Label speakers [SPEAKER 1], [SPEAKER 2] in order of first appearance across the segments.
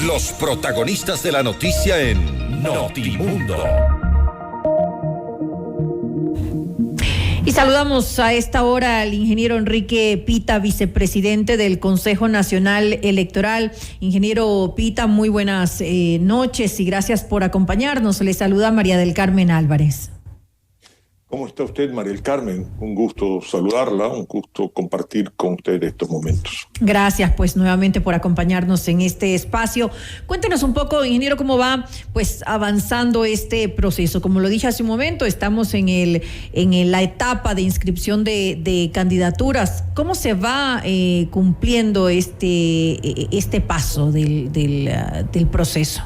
[SPEAKER 1] Los protagonistas de la noticia en Notimundo.
[SPEAKER 2] Y saludamos a esta hora al ingeniero Enrique Pita, vicepresidente del Consejo Nacional Electoral. Ingeniero Pita, muy buenas noches y gracias por acompañarnos. Le saluda María del Carmen Álvarez.
[SPEAKER 3] ¿Cómo está usted, María del Carmen? Un gusto saludarla, un gusto compartir con usted estos momentos.
[SPEAKER 2] Gracias, pues, nuevamente por acompañarnos en este espacio. Cuéntenos un poco, ingeniero, cómo va, pues, avanzando este proceso. Como lo dije hace un momento, estamos en la etapa de inscripción de candidaturas. ¿Cómo se va cumpliendo este paso del proceso?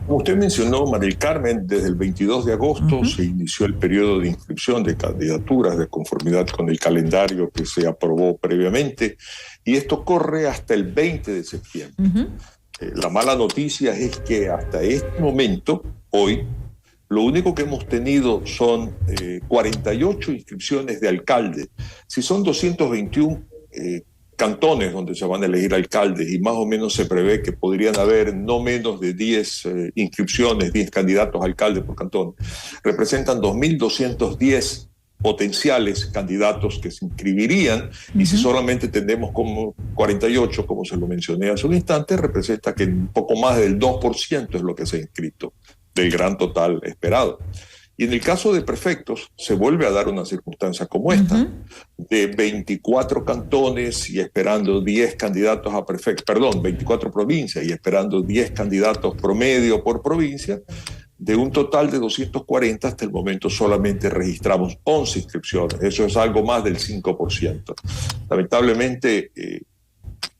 [SPEAKER 3] Como usted mencionó, María del Carmen, desde el 22 de agosto se inició el periodo de inscripción de candidaturas de conformidad con el calendario que se aprobó previamente, y esto corre hasta el 20 de septiembre. La mala noticia es que hasta este momento, hoy, lo único que hemos tenido son 48 inscripciones de alcalde. Si son 221 cantones donde se van a elegir alcaldes, y más o menos se prevé que podrían haber no menos de 10 inscripciones, 10 candidatos a alcalde por cantón, representan 2.210 potenciales candidatos que se inscribirían, y si solamente tenemos como 48, como se lo mencioné hace un instante, representa que un poco más del 2% es lo que se ha inscrito del gran total esperado. Y en el caso de prefectos se vuelve a dar una circunstancia como esta, de 24 cantones y esperando 10 candidatos a prefectos, 24 provincias y esperando 10 candidatos promedio por provincia. De un total de 240, hasta el momento solamente registramos 11 inscripciones. Eso es algo más del 5%. Lamentablemente,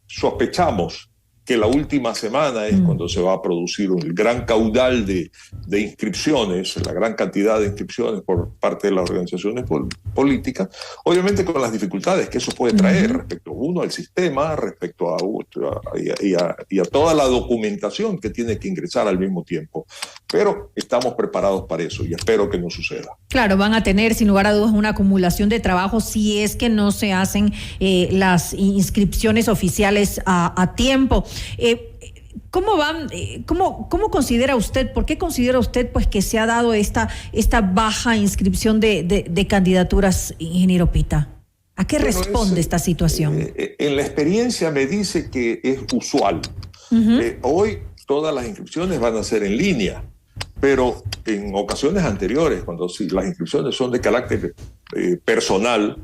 [SPEAKER 3] sospechamos que la última semana es cuando se va a producir un gran caudal de inscripciones, la gran cantidad de inscripciones por parte de las organizaciones políticas, obviamente con las dificultades que eso puede traer respecto, uno, al sistema, respecto a toda la documentación que tiene que ingresar al mismo tiempo. Pero estamos preparados para eso y espero que no suceda. Claro, van a tener sin lugar a dudas una acumulación de trabajo si es que no se hacen las inscripciones oficiales a tiempo. ¿Cómo van? ¿Cómo considera usted? ¿Por qué considera usted, pues, que se ha dado esta baja inscripción de candidaturas, ingeniero Pita? ¿A qué responde esta situación? En la experiencia me dice que es usual. Hoy todas las inscripciones van a ser en línea, pero en ocasiones anteriores, cuando las inscripciones son de carácter personal,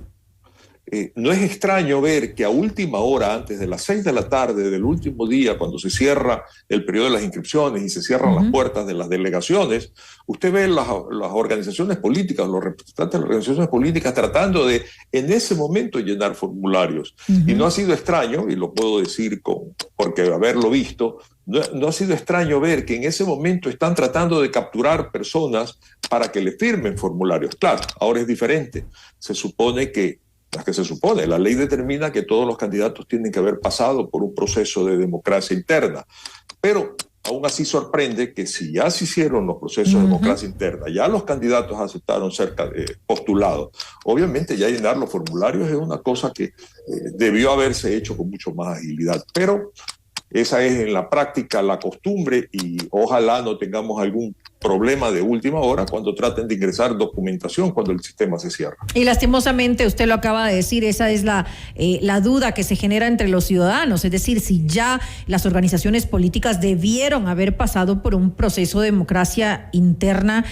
[SPEAKER 3] no es extraño ver que a última hora, antes de las 6 de la tarde del último día, cuando se cierra el periodo de las inscripciones y se cierran las puertas de las delegaciones, usted ve las organizaciones políticas, los representantes de las organizaciones políticas tratando de, en ese momento, llenar formularios. Y no ha sido extraño, y lo puedo decir porque haberlo visto, no ha sido extraño ver que en ese momento están tratando de capturar personas para que le firmen formularios. Claro, ahora es diferente. La ley determina que todos los candidatos tienen que haber pasado por un proceso de democracia interna, pero aún así sorprende que si ya se hicieron los procesos de democracia interna, ya los candidatos aceptaron ser postulados, obviamente ya llenar los formularios es una cosa que debió haberse hecho con mucho más agilidad, pero esa es en la práctica la costumbre y ojalá no tengamos algún problema de última hora cuando traten de ingresar documentación cuando el sistema se cierra. Y lastimosamente, usted lo acaba de decir, esa es la duda que se genera entre los ciudadanos, es decir, si ya las organizaciones políticas debieron haber pasado por un proceso de democracia interna,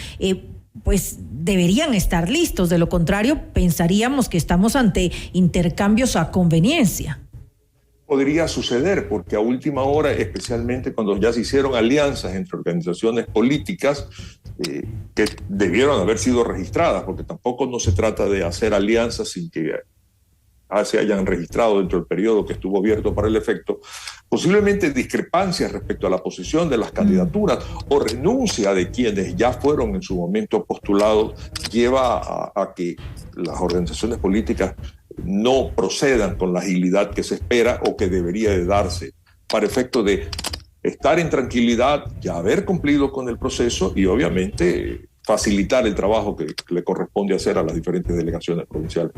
[SPEAKER 3] pues deberían estar listos, de lo contrario pensaríamos que estamos ante intercambios a conveniencia. Podría suceder, porque a última hora, especialmente cuando ya se hicieron alianzas entre organizaciones políticas que debieron haber sido registradas, porque tampoco no se trata de hacer alianzas sin que se hayan registrado dentro del periodo que estuvo abierto para el efecto, posiblemente discrepancias respecto a la posición de las candidaturas o renuncia de quienes ya fueron en su momento postulados, lleva a que las organizaciones políticas no procedan con la agilidad que se espera o que debería de darse para efecto de estar en tranquilidad, ya haber cumplido con el proceso y obviamente facilitar el trabajo que le corresponde hacer a las diferentes delegaciones provinciales.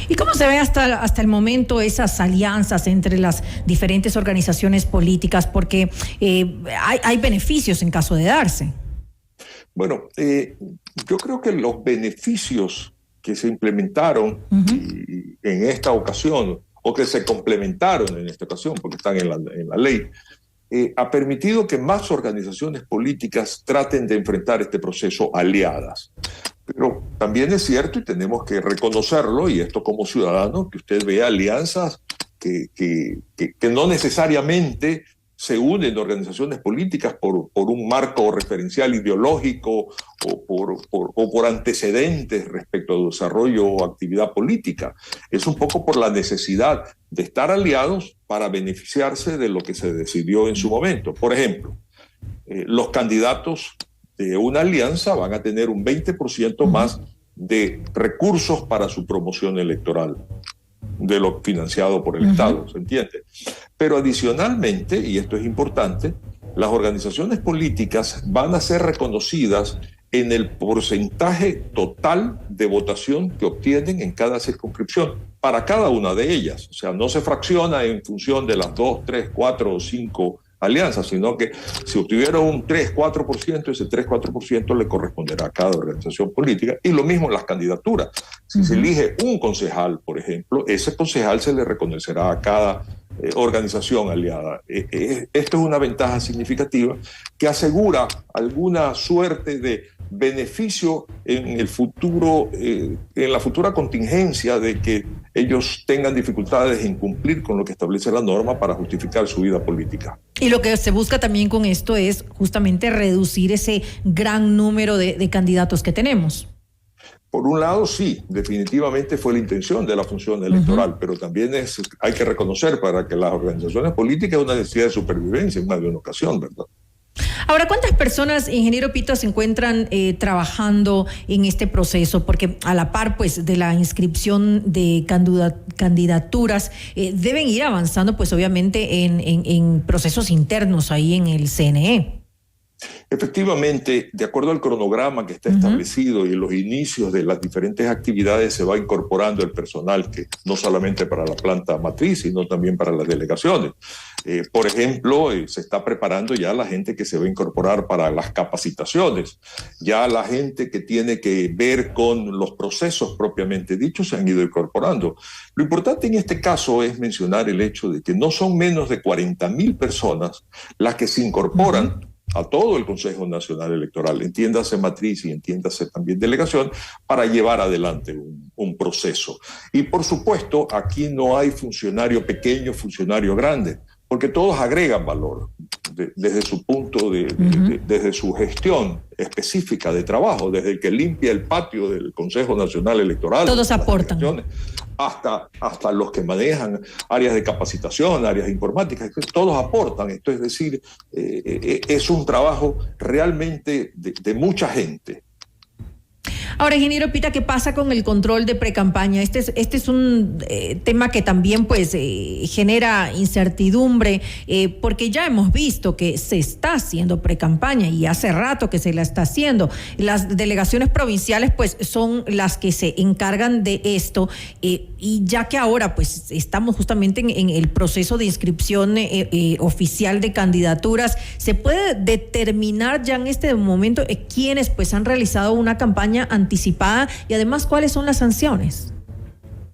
[SPEAKER 2] ¿Y cómo se ve hasta el momento esas alianzas entre las diferentes organizaciones políticas? Porque hay beneficios en caso de darse.
[SPEAKER 3] Bueno, yo creo que los beneficios que se implementaron en esta ocasión, o que se complementaron en esta ocasión, porque están en la ley, ha permitido que más organizaciones políticas traten de enfrentar este proceso aliadas. Pero también es cierto, y tenemos que reconocerlo, y esto como ciudadano, que usted ve alianzas que no necesariamente se unen organizaciones políticas por un marco referencial ideológico o por antecedentes respecto al desarrollo o actividad política. Es un poco por la necesidad de estar aliados para beneficiarse de lo que se decidió en su momento. Por ejemplo, los candidatos de una alianza van a tener un 20% más de recursos para su promoción electoral de lo financiado por el Estado, ¿se entiende? Pero adicionalmente, y esto es importante, las organizaciones políticas van a ser reconocidas en el porcentaje total de votación que obtienen en cada circunscripción, para cada una de ellas. O sea, no se fracciona en función de las 2, 3, 4 o 5 alianzas, sino que si obtuvieron un 3-4%, ese 3-4% le corresponderá a cada organización política, y lo mismo en las candidaturas. Si se elige un concejal, por ejemplo, ese concejal se le reconocerá a cada organización aliada. Esto es una ventaja significativa que asegura alguna suerte de beneficio en el futuro, en la futura contingencia de que ellos tengan dificultades en cumplir con lo que establece la norma para justificar su vida política.
[SPEAKER 2] Y lo que se busca también con esto es justamente reducir ese gran número de candidatos que tenemos.
[SPEAKER 3] Por un lado, sí, definitivamente fue la intención de la función electoral, pero también hay que reconocer para que las organizaciones políticas es una necesidad de supervivencia en más de una ocasión, ¿verdad?
[SPEAKER 2] Ahora, ¿cuántas personas, ingeniero Pita, se encuentran trabajando en este proceso? Porque a la par, pues, de la inscripción de candidaturas, deben ir avanzando, pues, obviamente, en procesos internos ahí en el CNE.
[SPEAKER 3] Efectivamente, de acuerdo al cronograma que está establecido y los inicios de las diferentes actividades, se va incorporando el personal, que no solamente para la planta matriz, sino también para las delegaciones. Por ejemplo, se está preparando ya la gente que se va a incorporar para las capacitaciones. Ya la gente que tiene que ver con los procesos propiamente dichos se han ido incorporando. Lo importante en este caso es mencionar el hecho de que no son menos de 40,000 personas las que se incorporan a todo el Consejo Nacional Electoral, entiéndase matriz y entiéndase también delegación, para llevar adelante un proceso. Y por supuesto, aquí no hay funcionario pequeño, funcionario grande, porque todos agregan valor desde su punto desde su gestión específica de trabajo, desde el que limpia el patio del Consejo Nacional Electoral.
[SPEAKER 2] Todos aportan.
[SPEAKER 3] Hasta los que manejan áreas de capacitación, áreas informáticas, todos aportan. Esto es decir, es un trabajo realmente de mucha gente.
[SPEAKER 2] Ahora, ingeniero Pita, ¿qué pasa con el control de precampaña? Este es un tema que también pues genera incertidumbre, porque ya hemos visto que se está haciendo precampaña y hace rato que se la está haciendo. Las delegaciones provinciales pues son las que se encargan de esto, y ya que ahora pues estamos justamente en el proceso de inscripción oficial de candidaturas, ¿se puede determinar ya en este momento quiénes pues han realizado una campaña anticipada y además cuáles son las sanciones?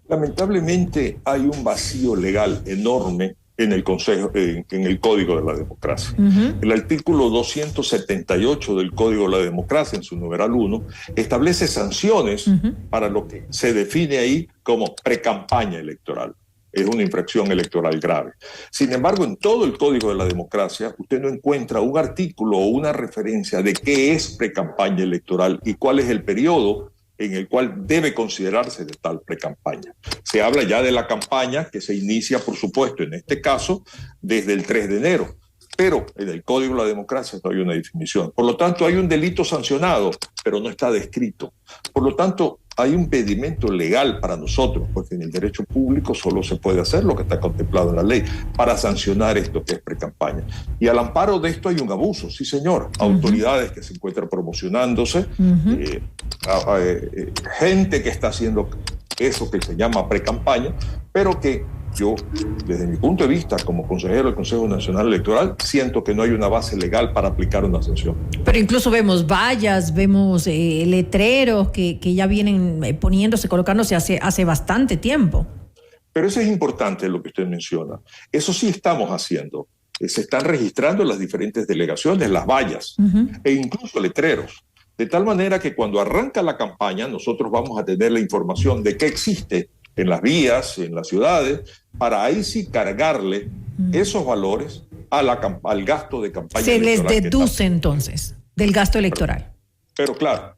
[SPEAKER 3] Lamentablemente hay un vacío legal enorme en el Código de la Democracia. El artículo 278 del Código de la Democracia, en su numeral 1, establece sanciones para lo que se define ahí como precampaña electoral. Es una infracción electoral grave. Sin embargo, en todo el Código de la Democracia, usted no encuentra un artículo o una referencia de qué es precampaña electoral y cuál es el periodo en el cual debe considerarse de tal precampaña. Se habla ya de la campaña que se inicia, por supuesto, en este caso, desde el 3 de enero. Pero en el Código de la Democracia no hay una definición. Por lo tanto, hay un delito sancionado, pero no está descrito. Por lo tanto, hay un impedimento legal para nosotros, porque en el derecho público solo se puede hacer lo que está contemplado en la ley para sancionar esto que es precampaña. Y al amparo de esto hay un abuso, sí señor. Autoridades que se encuentran promocionándose, gente que está haciendo eso que se llama pre-campaña, pero que yo, desde mi punto de vista, como consejero del Consejo Nacional Electoral, siento que no hay una base legal para aplicar una sanción.
[SPEAKER 2] Pero incluso vemos vallas, vemos letreros que ya vienen poniéndose, colocándose hace bastante tiempo.
[SPEAKER 3] Pero eso es importante lo que usted menciona. Eso sí estamos haciendo. Se están registrando en las diferentes delegaciones las vallas e incluso letreros. De tal manera que cuando arranca la campaña, nosotros vamos a tener la información de qué existe en las vías, en las ciudades, para ahí sí cargarle esos valores al gasto de campaña electoral.
[SPEAKER 2] Se les deduce entonces del gasto electoral.
[SPEAKER 3] Pero claro,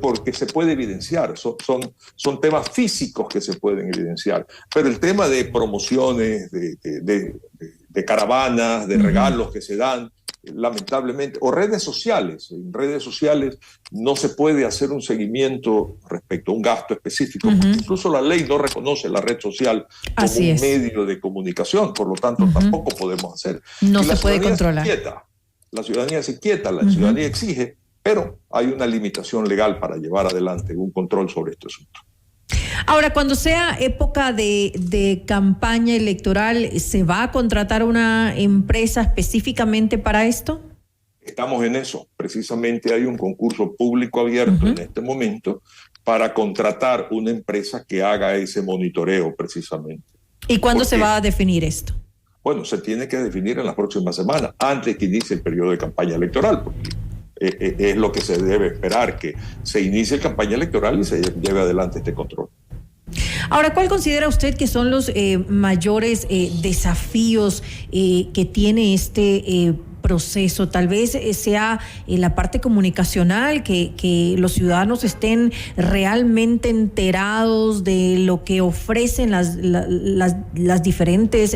[SPEAKER 3] porque se puede evidenciar, son temas físicos que se pueden evidenciar, pero el tema de promociones, de caravanas, de regalos que se dan, lamentablemente, o redes sociales. En redes sociales no se puede hacer un seguimiento respecto a un gasto específico, porque incluso la ley no reconoce la red social como un medio de comunicación, por lo tanto tampoco podemos hacer.
[SPEAKER 2] No se puede controlar.
[SPEAKER 3] La ciudadanía se inquieta, la ciudadanía exige, pero hay una limitación legal para llevar adelante un control sobre este asunto.
[SPEAKER 2] Ahora, cuando sea época de campaña electoral, ¿se va a contratar una empresa específicamente para esto?
[SPEAKER 3] Estamos en eso. Precisamente hay un concurso público abierto en este momento para contratar una empresa que haga ese monitoreo precisamente.
[SPEAKER 2] ¿Y cuándo se va a definir esto?
[SPEAKER 3] Bueno, se tiene que definir en las próximas semanas, antes que inicie el periodo de campaña electoral, porque es lo que se debe esperar, que se inicie la campaña electoral y se lleve adelante este control.
[SPEAKER 2] Ahora, ¿cuál considera usted que son los mayores desafíos que tiene este proceso? Tal vez sea la parte comunicacional, que los ciudadanos estén realmente enterados de lo que ofrecen las diferentes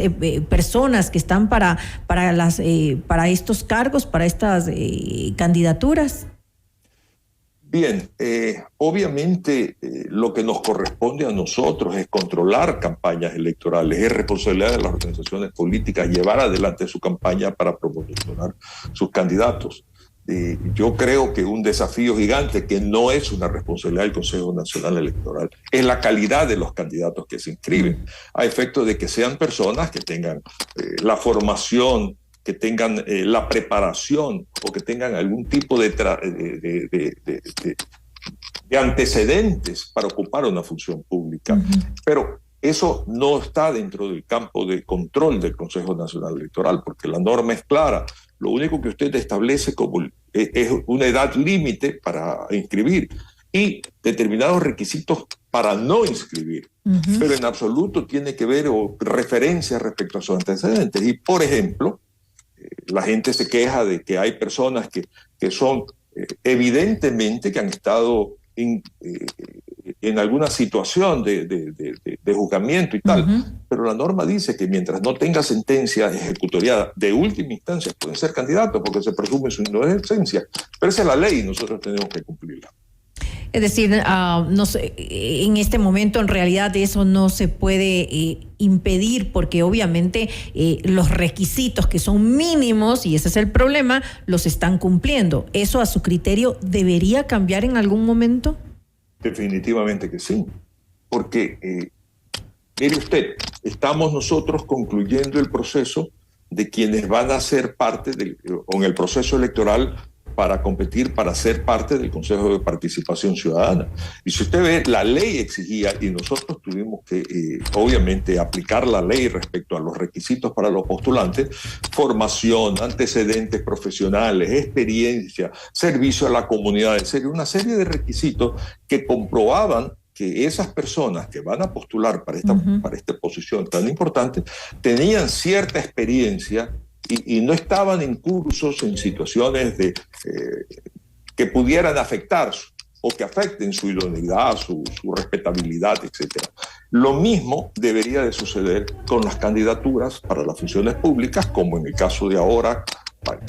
[SPEAKER 2] personas que están para estos cargos, para estas candidaturas.
[SPEAKER 3] Bien, obviamente lo que nos corresponde a nosotros es controlar campañas electorales, es responsabilidad de las organizaciones políticas llevar adelante su campaña para promocionar sus candidatos. Yo creo que un desafío gigante, que no es una responsabilidad del Consejo Nacional Electoral, es la calidad de los candidatos que se inscriben, a efecto de que sean personas que tengan la formación, que tengan la preparación o que tengan algún tipo de antecedentes para ocupar una función pública. Pero eso no está dentro del campo de control del Consejo Nacional Electoral, porque la norma es clara. Lo único que usted establece es una edad límite para inscribir y determinados requisitos para no inscribir. Pero en absoluto tiene que ver referencias respecto a sus antecedentes. Y, por ejemplo, la gente se queja de que hay personas que son evidentemente que han estado en alguna situación de juzgamiento y tal, pero la norma dice que mientras no tenga sentencia ejecutoriada de última instancia pueden ser candidatos porque se presume su inocencia, pero esa es la ley y nosotros tenemos que cumplirla.
[SPEAKER 2] Es decir, no sé, en este momento en realidad eso no se puede impedir porque obviamente los requisitos que son mínimos, y ese es el problema, los están cumpliendo. ¿Eso a su criterio debería cambiar en algún momento?
[SPEAKER 3] Definitivamente que sí, porque mire usted, estamos nosotros concluyendo el proceso de quienes van a ser parte en el proceso electoral para competir, para ser parte del Consejo de Participación Ciudadana. Y si usted ve, la ley exigía, y nosotros tuvimos que, obviamente, aplicar la ley respecto a los requisitos para los postulantes: formación, antecedentes profesionales, experiencia, servicio a la comunidad, en serio, una serie de requisitos que comprobaban que esas personas que van a postular para esta posición tan importante tenían cierta experiencia y no estaban incursos en situaciones que pudieran afectar o que afecten su idoneidad, su respetabilidad, etc. Lo mismo debería de suceder con las candidaturas para las funciones públicas, como en el caso de ahora,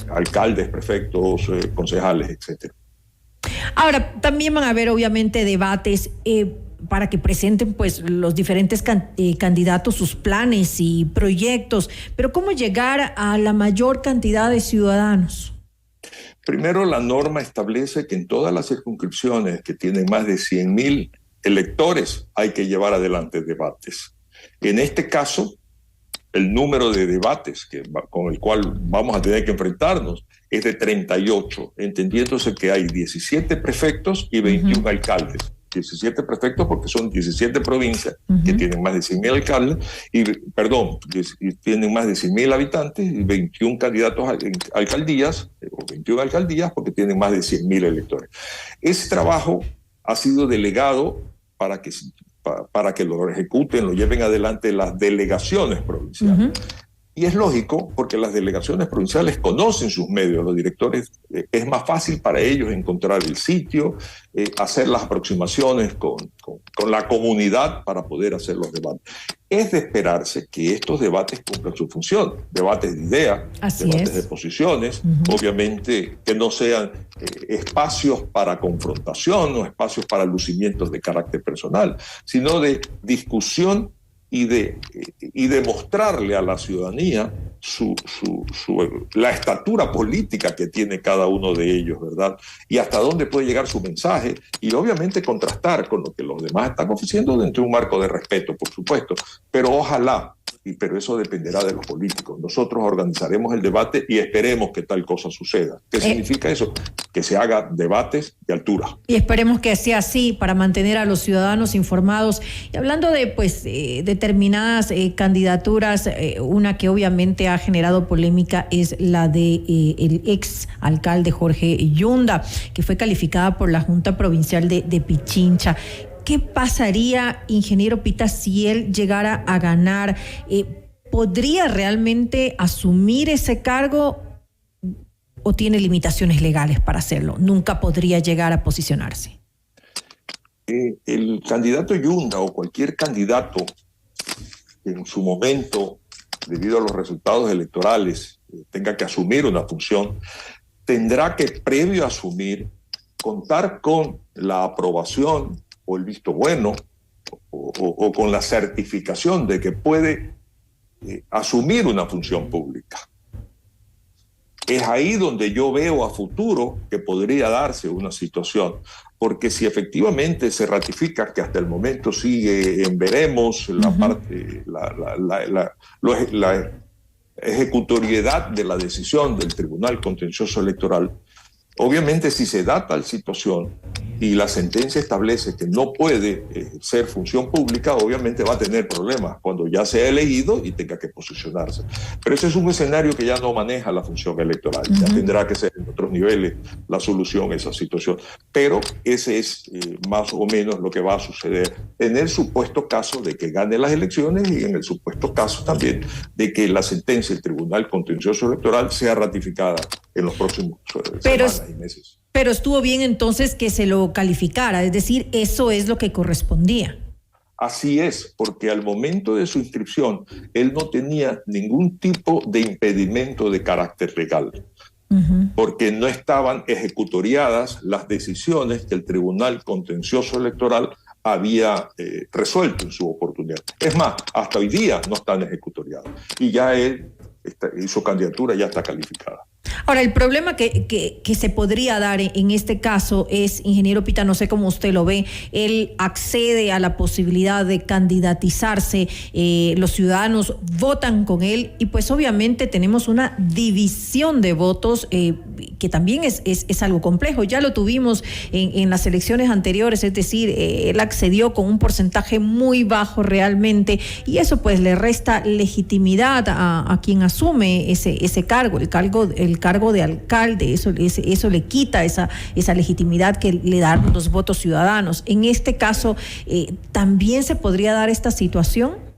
[SPEAKER 3] alcaldes, prefectos, concejales, etc.
[SPEAKER 2] Ahora, también van a haber obviamente debates para que presenten pues los diferentes candidatos sus planes y proyectos, pero ¿cómo llegar a la mayor cantidad de ciudadanos?
[SPEAKER 3] Primero, la norma establece que en todas las circunscripciones que tienen más de 100,000 electores hay que llevar adelante debates. En este caso, el número de debates con el cual vamos a tener que enfrentarnos es de 38, entendiéndose que hay 17 prefectos y 21 alcaldes. 17 prefectos porque son 17 provincias que tienen más de 100.000 alcaldes, y tienen más de 100.000 habitantes, y 21 candidatos a alcaldías, o 21 alcaldías porque tienen más de 100.000 electores. Ese trabajo ha sido delegado para que lo ejecuten, lo lleven adelante las delegaciones provinciales. Y es lógico, porque las delegaciones provinciales conocen sus medios, los directores, es más fácil para ellos encontrar el sitio, hacer las aproximaciones con la comunidad para poder hacer los debates. Es de esperarse que estos debates cumplan su función, debates de ideas, debates de posiciones, obviamente que no sean espacios para confrontación o espacios para lucimientos de carácter personal, sino de discusión y de mostrarle a la ciudadanía la estatura política que tiene cada uno de ellos, ¿verdad? Y hasta dónde puede llegar su mensaje, y obviamente contrastar con lo que los demás están ofreciendo dentro de un marco de respeto, por supuesto, pero ojalá, pero eso dependerá de los políticos. Nosotros organizaremos el debate y esperemos que tal cosa suceda. ¿Qué significa eso? Que se haga debates de altura. Y
[SPEAKER 2] esperemos que sea así para mantener a los ciudadanos informados. Y hablando de determinadas candidaturas, una que obviamente ha generado polémica es la de el ex alcalde Jorge Yunda, que fue calificada por la Junta Provincial de Pichincha. ¿Qué pasaría, ingeniero Pita, si él llegara a ganar? ¿Podría realmente asumir ese cargo o tiene limitaciones legales para hacerlo? ¿Nunca podría llegar a posicionarse?
[SPEAKER 3] El candidato Yunda o cualquier candidato que en su momento, debido a los resultados electorales, tenga que asumir una función, tendrá que, previo a asumir, contar con la aprobación o el visto bueno, o con la certificación de que puede asumir una función pública. Es ahí donde yo veo a futuro que podría darse una situación, porque si efectivamente se ratifica que hasta el momento sigue en veremos la ejecutoriedad de la decisión del Tribunal Contencioso Electoral, obviamente si se da tal situación y la sentencia establece que no puede ser función pública, obviamente va a tener problemas cuando ya sea elegido y tenga que posicionarse. Pero ese es un escenario que ya no maneja la función electoral. Ya tendrá que ser en otros niveles la solución a esa situación. Pero ese es más o menos lo que va a suceder en el supuesto caso de que gane las elecciones y en el supuesto caso también de que la sentencia del Tribunal Contencioso Electoral sea ratificada en los próximos semanas y meses.
[SPEAKER 2] Pero estuvo bien entonces que se lo calificara, es decir, eso es lo que correspondía.
[SPEAKER 3] Así es, porque al momento de su inscripción, él no tenía ningún tipo de impedimento de carácter legal, porque no estaban ejecutoriadas las decisiones que el Tribunal Contencioso Electoral había resuelto en su oportunidad. Es más, hasta hoy día no están ejecutoriadas, y ya él y su candidatura ya está calificada.
[SPEAKER 2] Ahora, el problema que se podría dar en este caso es, ingeniero Pita, no sé cómo usted lo ve, él accede a la posibilidad de candidatizarse, los ciudadanos votan con él y pues obviamente tenemos una división de votos que también es algo complejo. Ya lo tuvimos en las elecciones anteriores, es decir, él accedió con un porcentaje muy bajo realmente y eso pues le resta legitimidad a quien asume ese cargo, el cargo de alcalde, eso le quita esa legitimidad que le dan los votos ciudadanos. En este caso, ¿también se podría dar esta situación?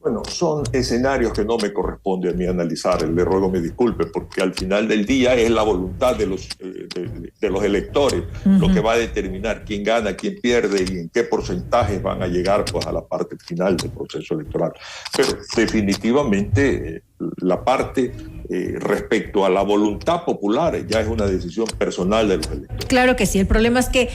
[SPEAKER 3] Bueno, son escenarios que no me corresponde a mí analizar. Le ruego me disculpe, porque al final del día es la voluntad de los electores lo que va a determinar quién gana, quién pierde y en qué porcentajes van a llegar pues, a la parte final del proceso electoral. Pero definitivamente la parte respecto a la voluntad popular ya es una decisión personal de los electores.
[SPEAKER 2] Claro que sí, el problema es que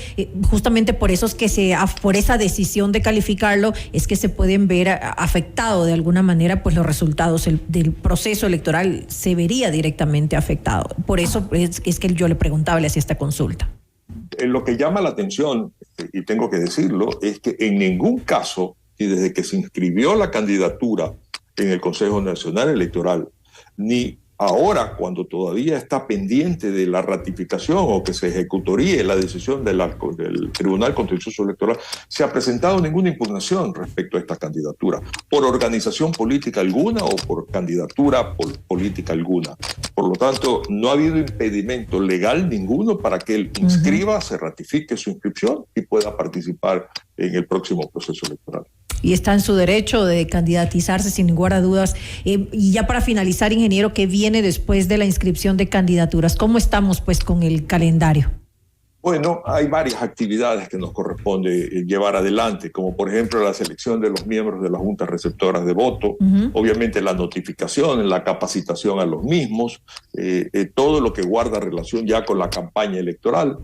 [SPEAKER 2] justamente por eso es que por esa decisión de calificarlo es que se pueden ver afectado de alguna manera pues los resultados del proceso electoral se vería directamente afectado. Por eso es que yo le preguntaba, le hacía esta consulta.
[SPEAKER 3] Lo que llama la atención y tengo que decirlo, es que en ningún caso, y desde que se inscribió la candidatura en el Consejo Nacional Electoral, ni ahora, cuando todavía está pendiente de la ratificación o que se ejecutaría la decisión del Tribunal Contencioso Electoral, se ha presentado ninguna impugnación respecto a esta candidatura, por organización política alguna o por candidatura política alguna. Por lo tanto, no ha habido impedimento legal ninguno para que él inscriba, se ratifique su inscripción y pueda participar en el próximo proceso electoral.
[SPEAKER 2] Y está en su derecho de candidatizarse sin lugar a dudas. Y ya para finalizar, ingeniero, ¿qué viene después de la inscripción de candidaturas? ¿Cómo estamos pues con el calendario?
[SPEAKER 3] Bueno, hay varias actividades que nos corresponde llevar adelante, como por ejemplo la selección de los miembros de las juntas receptoras de voto, obviamente la notificación, la capacitación a los mismos, todo lo que guarda relación ya con la campaña electoral,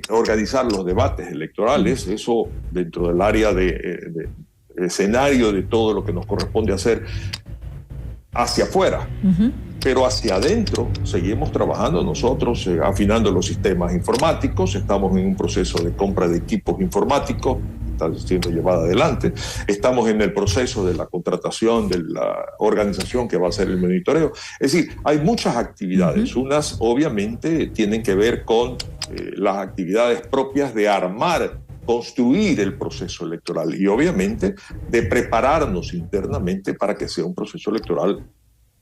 [SPEAKER 3] organizar los debates electorales, eso dentro del área de escenario de todo lo que nos corresponde hacer hacia afuera. Pero hacia adentro seguimos trabajando nosotros, afinando los sistemas informáticos, estamos en un proceso de compra de equipos informáticos, está siendo llevada adelante, estamos en el proceso de la contratación de la organización que va a hacer el monitoreo. Es decir, hay muchas actividades, unas obviamente tienen que ver con las actividades propias de armar, construir el proceso electoral y obviamente de prepararnos internamente para que sea un proceso electoral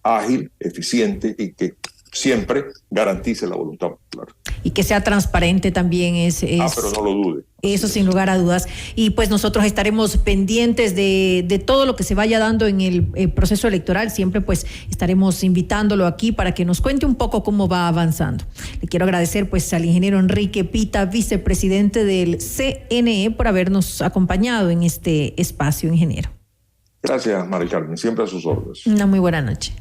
[SPEAKER 3] ágil, eficiente y que siempre garantice la voluntad popular.
[SPEAKER 2] Y que sea transparente también
[SPEAKER 3] pero no lo dude.
[SPEAKER 2] Eso sin lugar a dudas. Y pues nosotros estaremos pendientes de todo lo que se vaya dando en el proceso electoral. Siempre pues estaremos invitándolo aquí para que nos cuente un poco cómo va avanzando. Le quiero agradecer pues al ingeniero Enrique Pita, vicepresidente del CNE, por habernos acompañado en este espacio, ingeniero.
[SPEAKER 3] Gracias, Mari Carmen. Siempre a sus órdenes.
[SPEAKER 2] Una muy buena noche.